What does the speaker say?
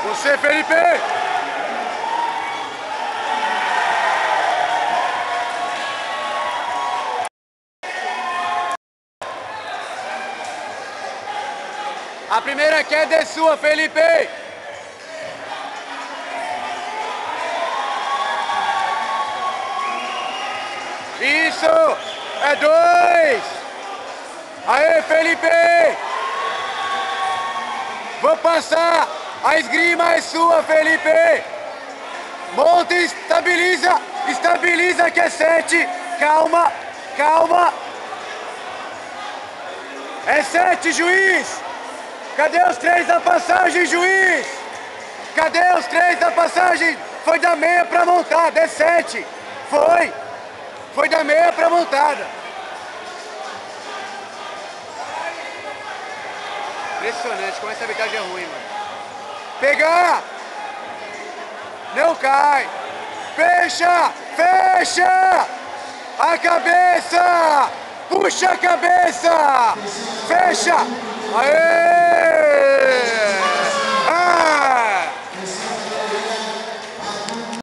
Você, Felipe! A primeira queda é sua, Felipe! Isso! É 2! Aê, Felipe! Vou passar! A esgrima é sua, Felipe! Monta e estabiliza! Estabiliza que é 7! Calma! Calma! É 7, juiz! Cadê os 3 da passagem, juiz? Cadê os 3 da passagem? Foi da meia pra montada, é 7! Foi! Foi da meia pra montada! Impressionante, como essa arbitragem é ruim, mano. Pegar! Não cai! Fecha! Fecha! A cabeça! Puxa a cabeça! Fecha! Aê!